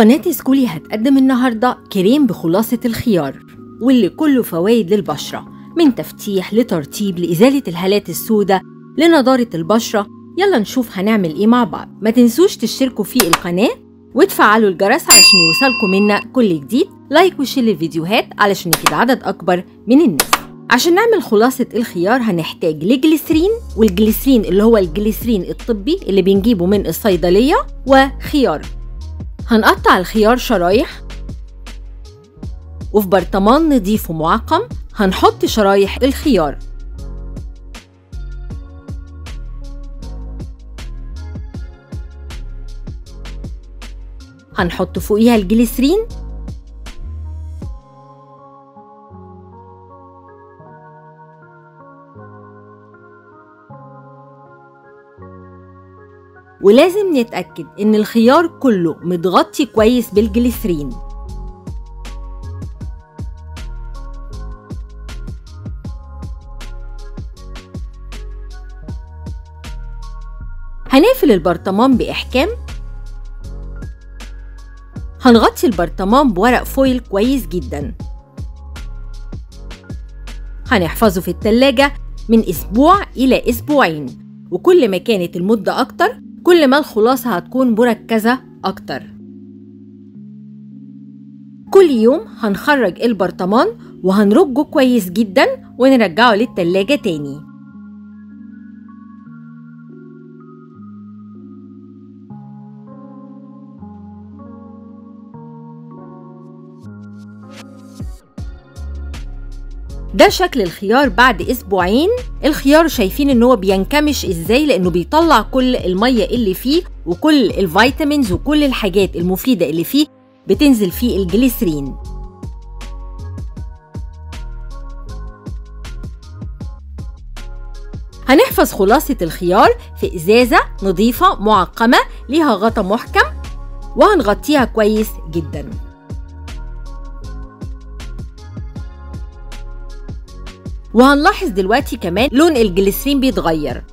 قناة سكولي هتقدم النهاردة كريم بخلاصة الخيار، واللي كله فوايد للبشرة، من تفتيح لترطيب لإزالة الهالات السوداء لنضارة البشرة. يلا نشوف هنعمل ايه مع بعض. ما تنسوش تشتركوا في القناة وتفعلوا الجرس علشان يوصلكم منا كل جديد، لايك وشير للفيديوهات علشان يفيد عدد أكبر من الناس. عشان نعمل خلاصة الخيار هنحتاج لجليسرين، والجليسرين اللي هو الجليسرين الطبي اللي بنجيبه من الصيدلية، وخيار. هنقطع الخيار شرايح، وفي برطمان نضيف ومعقم هنحط شرايح الخيار. هنحط فوقيها الجليسرين، ولازم نتأكد إن الخيار كله متغطي كويس بالجليسرين. هنقفل البرطمان بإحكام. هنغطي البرطمان بورق فويل كويس جدا. هنحفظه في التلاجة من أسبوع إلى أسبوعين، وكل ما كانت المدة أكتر كل ما الخلاصة هتكون مركزة أكتر. كل يوم هنخرج البرطمان وهنرجه كويس جدا ونرجعه للتلاجة تاني. ده شكل الخيار بعد أسبوعين. الخيار شايفين ان هو بينكمش ازاي، لانه بيطلع كل المية اللي فيه وكل الفيتامينز وكل الحاجات المفيدة اللي فيه بتنزل فيه الجليسرين. هنحفظ خلاصة الخيار في إزازة نظيفة معقمة ليها غطا محكم، وهنغطيها كويس جدا. وهنلاحظ دلوقتي كمان لون الجليسرين بيتغير.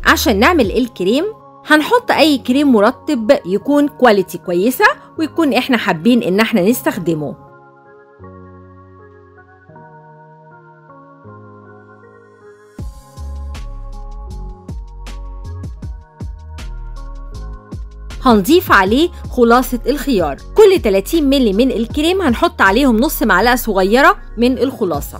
عشان نعمل الكريم هنحط اي كريم مرطب يكون كواليتي كويسة ويكون احنا حابين ان احنا نستخدمه. هنضيف عليه خلاصة الخيار. كل 30 مللي من الكريم هنحط عليهم نص معلقة صغيرة من الخلاصة.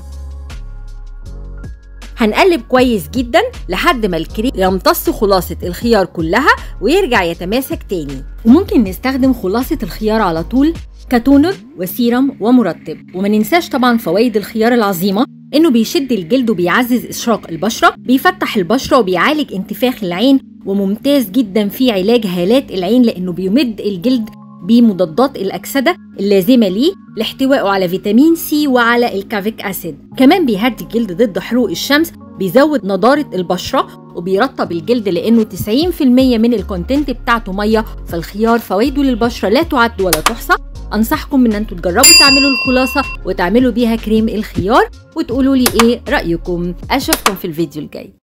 هنقلب كويس جدا لحد ما الكريم يمتص خلاصة الخيار كلها ويرجع يتماسك تاني. وممكن نستخدم خلاصة الخيار على طول كتونر وسيرم ومرطب. وما ننساش طبعا فوائد الخيار العظيمة، انه بيشد الجلد وبيعزز اشراق البشرة، بيفتح البشرة وبيعالج انتفاخ العين، وممتاز جدا في علاج هالات العين لانه بيمد الجلد بمضادات الاكسده اللازمه ليه لاحتوائه على فيتامين سي وعلى الكافيك اسيد. كمان بيهدي الجلد ضد حروق الشمس، بيزود نضاره البشره وبيرطب الجلد لانه 90% من الكونتنت بتاعته ميه. فالخيار فوائده للبشره لا تعد ولا تحصى. انصحكم ان انتوا تجربوا تعملوا الخلاصه وتعملوا بيها كريم الخيار وتقولوا لي ايه رايكم. اشوفكم في الفيديو الجاي.